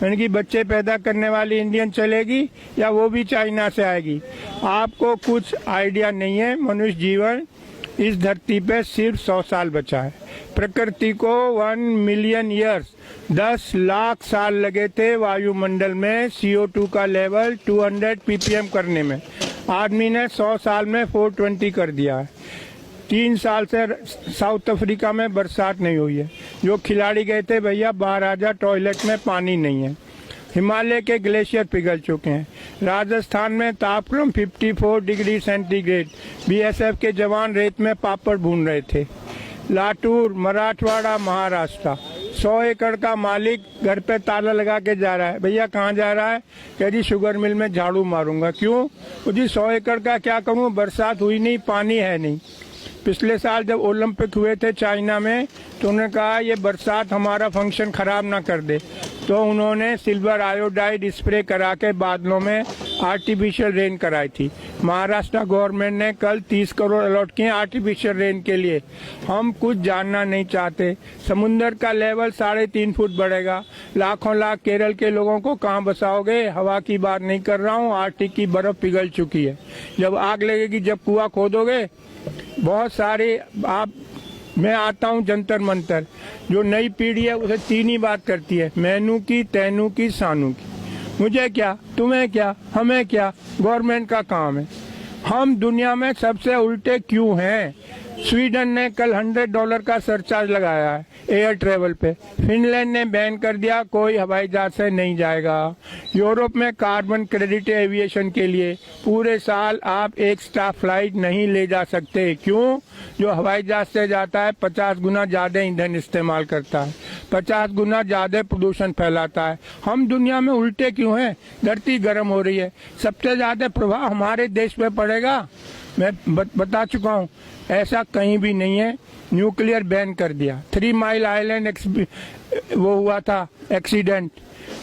यानी कि बच्चे पैदा करने वाली इंडियन चलेगी या वो भी चाइना से आएगी। आपको कुछ आइडिया नहीं है। मनुष्य जीवन इस धरती पे सिर्फ 100 साल बचा है। प्रकृति को 1 मिलियन ईयर्स 10 लाख साल लगे थे वायुमंडल में CO2 का लेवल 200 ppm करने में। आदमी ने 100 साल में 420 कर दिया है। 3 साल से साउथ अफ्रीका में बरसात नहीं हुई है। जो खिलाड़ी गए थे भैया बाहर आ जा, टॉयलेट में पानी नहीं है। हिमालय के ग्लेशियर पिघल चुके हैं। राजस्थान में तापक्रम 54 डिग्री सेंटीग्रेड। BSF के जवान रेत में पापड़ भून रहे थे। लातूर, मराठवाड़ा, महाराष्ट्र, 100 एकड़ का मालिक घर पे ताला लगा के जा रहा है। भैया कहाँ जा रहा है? कह जी शुगर मिल में झाड़ू मारूंगा। क्यों? जी 100 एकड़ का क्या करूँ, बरसात हुई नहीं, पानी है नहीं। पिछले साल जब ओलंपिक हुए थे चाइना में तो उन्होंने कहा ये बरसात हमारा फंक्शन खराब ना कर दे, तो उन्होंने सिल्वर आयोडाइड स्प्रे करा के बादलों में आर्टिफिशियल रेन कराई थी। महाराष्ट्र गवर्नमेंट ने कल 30 करोड़ अलॉट किए आर्टिफिशियल रेन के लिए। हम कुछ जानना नहीं चाहते। समुन्द्र का लेवल 3.5 फुट बढ़ेगा। लाखों लाख केरल के लोगों को कहाँ बसाओगे? हवा की बात नहीं कर रहा हूँ, आर्कटिक की बर्फ पिघल चुकी है। जब आग लगेगी, जब कुआं खोदोगे, बहुत सारे मैं आता हूँ जंतर मंतर। जो नई पीढ़ी है उसे 3 ही बात करती है, मैनू की, तैनू की, सानू की। मुझे क्या, तुम्हें क्या, हमें क्या, गवर्नमेंट का काम है। हम दुनिया में सबसे उल्टे क्यों हैं? स्वीडन ने कल $100 का सरचार्ज लगाया है एयर ट्रेवल पे। फिनलैंड ने बैन कर दिया, कोई हवाई जहाज से नहीं जाएगा। यूरोप में कार्बन क्रेडिट एविएशन के लिए पूरे साल आप एक स्टाफ फ्लाइट नहीं ले जा सकते। क्यों? जो हवाई जहाज से जाता है 50 गुना ज्यादा ईंधन इस्तेमाल करता है, 50 गुना ज्यादा प्रदूषण फैलाता है। हम दुनिया में उल्टे क्यों हैं? धरती गर्म हो रही है, सबसे ज्यादा प्रभाव हमारे देश में पड़ेगा। मैं बता चुका हूँ, ऐसा कहीं भी नहीं है। न्यूक्लियर बैन कर दिया। 3 माइल आइलैंड वो हुआ था एक्सीडेंट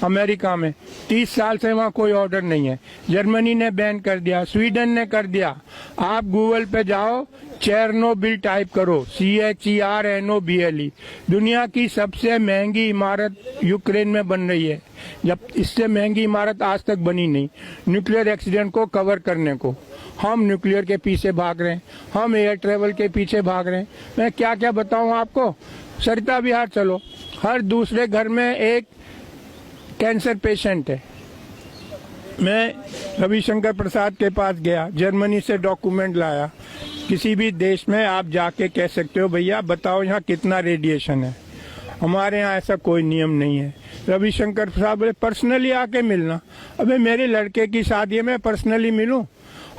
अमेरिका में, 30 साल से वहाँ कोई ऑर्डर नहीं है। जर्मनी ने बैन कर दिया, स्वीडन ने कर दिया। आप गूगल पे जाओ, चेरनोबिल टाइप करो, CHERNOBIL। दुनिया की सबसे महंगी इमारत यूक्रेन में बन रही है, जब इससे महंगी इमारत आज तक बनी नहीं। न्यूक्लियर एक्सीडेंट को कवर करने को हम न्यूक्लियर के पीछे भाग रहे हैं, हम एयर ट्रेवल के पीछे भाग रहे हैं। मैं क्या क्या बताऊं आपको। सरिता विहार चलो, हर दूसरे घर में एक कैंसर पेशेंट है। मैं रविशंकर प्रसाद के पास गया, जर्मनी से डॉक्यूमेंट लाया। किसी भी देश में आप जाके कह सकते हो भैया बताओ यहाँ कितना रेडिएशन है। हमारे यहाँ ऐसा कोई नियम नहीं है। रविशंकर प्रसाद बोले पर्सनली आके मिलना। अबे मेरे लड़के की शादी में पर्सनली मिलूं?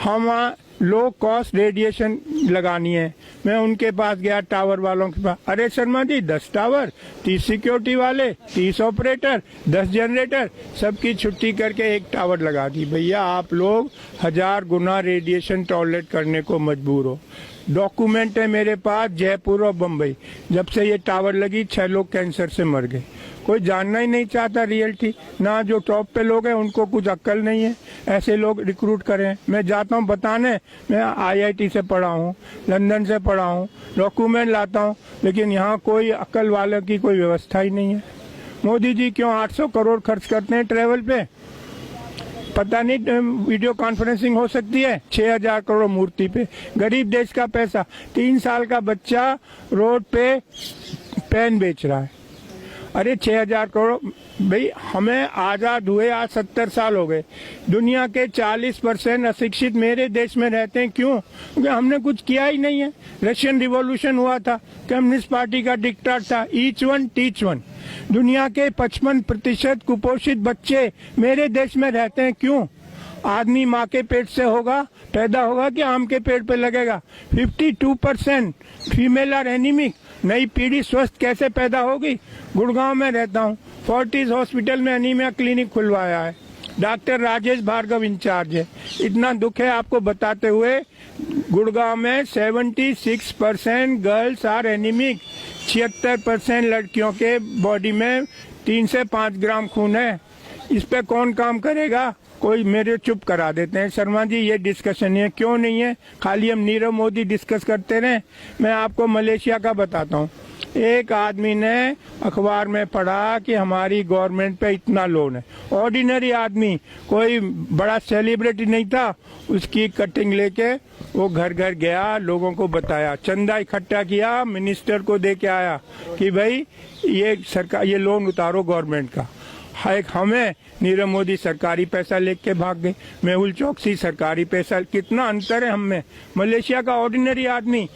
हम वहाँ लो कॉस्ट रेडिएशन लगानी है। मैं उनके पास गया, टावर वालों के पास। अरे शर्मा जी 10 टावर, 30 सिक्योरिटी वाले, 30 ऑपरेटर, 10 जनरेटर, सबकी छुट्टी करके एक टावर लगा दी। भैया आप लोग 1000 गुना रेडिएशन टॉलरेट करने को मजबूर हो। डॉक्यूमेंट है मेरे पास, जयपुर और बम्बई। जब से ये टावर लगी 6 लोग कैंसर से मर गए। कोई जानना ही नहीं चाहता रियलिटी। ना जो टॉप पे लोग हैं उनको कुछ अक्ल नहीं है, ऐसे लोग रिक्रूट करें। मैं जाता हूँ बताने, मैं IIT से पढ़ा हूँ, लंदन से पढ़ा हूँ, डॉक्यूमेंट लाता हूँ, लेकिन यहाँ कोई अक्ल वाले की कोई व्यवस्था ही नहीं है। मोदी जी क्यों 800 करोड़ खर्च करते हैं ट्रेवल पे? पता नहीं वीडियो कॉन्फ्रेंसिंग हो सकती है 6000 करोड़ मूर्ति पे। गरीब देश का पैसा। 3 साल का बच्चा रोड पे पेन बेच रहा है। अरे 6000 करोड़। भाई हमें आजाद हुए आज 70 साल हो गए। दुनिया के 40% अशिक्षित मेरे देश में रहते हैं। क्यों? क्योंकि हमने कुछ किया ही नहीं है। रशियन रिवॉल्यूशन हुआ था, कम्युनिस्ट पार्टी का डिक्टेट था, ईच वन टीच वन। दुनिया के 55% कुपोषित बच्चे मेरे देश में रहते हैं। क्यों? आदमी माँ के पेट से होगा, पैदा होगा कि आम के पेड़ पे लगेगा। 52% फीमेल आर एनीमिक। नई पीढ़ी स्वस्थ कैसे पैदा होगी? गुड़गांव में रहता हूँ, फोर्टिस हॉस्पिटल में एनीमिया क्लिनिक खुलवाया है। डॉक्टर राजेश भार्गव इंचार्ज है। इतना दुख है आपको बताते हुए, गुड़गांव में 76% गर्ल्स आर एनीमिक। 76% लड़कियों के बॉडी में 3 से 5 ग्राम खून है। इस पे कौन काम करेगा? कोई मेरे चुप करा देते हैं, शर्मा जी ये डिस्कशन है, क्यों नहीं है? खाली हम नीरव मोदी डिस्कस करते रहे। मैं आपको मलेशिया का बताता हूँ। एक आदमी ने अखबार में पढ़ा कि हमारी गवर्नमेंट पे इतना लोन है। ऑर्डिनरी आदमी, कोई बड़ा सेलिब्रिटी नहीं था, उसकी कटिंग लेके वो घर घर गया, लोगों को बताया, चंदा इकट्ठा किया, मिनिस्टर को दे के आया कि भाई ये सरकार, ये लोन उतारो गवर्नमेंट का। एक हमें नीरव मोदी सरकारी पैसा लेके भाग गए, मेहुल चौकसी सरकारी पैसा, कितना अंतर है हम में। मलेशिया का ऑर्डिनरी आदमी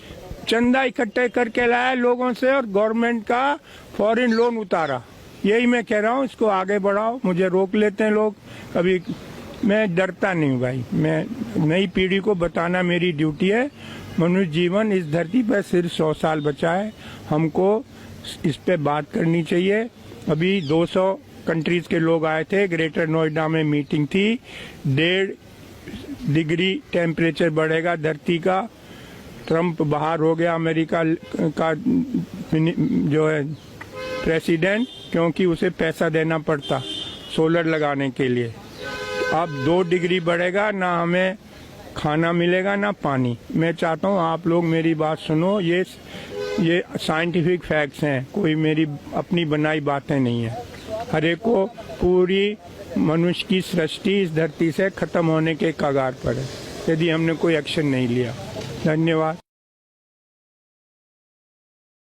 चंदा इकट्ठे करके लाया लोगों से और गवर्नमेंट का फॉरेन लोन उतारा। यही मैं कह रहा हूँ, इसको आगे बढ़ाओ। मुझे रोक लेते हैं लोग कभी, मैं डरता नहीं हूँ भाई, मैं नई पीढ़ी को बताना मेरी ड्यूटी है। मनुष्य जीवन इस धरती पर सिर्फ 100 साल बचा है, हमको इस पे बात करनी चाहिए। अभी 200 कंट्रीज के लोग आए थे, ग्रेटर नोएडा में मीटिंग थी। 1.5 डिग्री टेम्परेचर बढ़ेगा धरती का। ट्रम्प बाहर हो गया अमेरिका का जो है प्रेसिडेंट, क्योंकि उसे पैसा देना पड़ता सोलर लगाने के लिए। अब 2 डिग्री बढ़ेगा, ना हमें खाना मिलेगा ना पानी। मैं चाहता हूँ आप लोग मेरी बात सुनो, ये साइंटिफिक फैक्ट्स हैं, कोई मेरी अपनी बनाई बातें नहीं है। हर एक को पूरी मनुष्य की सृष्टि इस धरती से खत्म होने के कगार पर है यदि हमने कोई एक्शन नहीं लिया। धन्यवाद।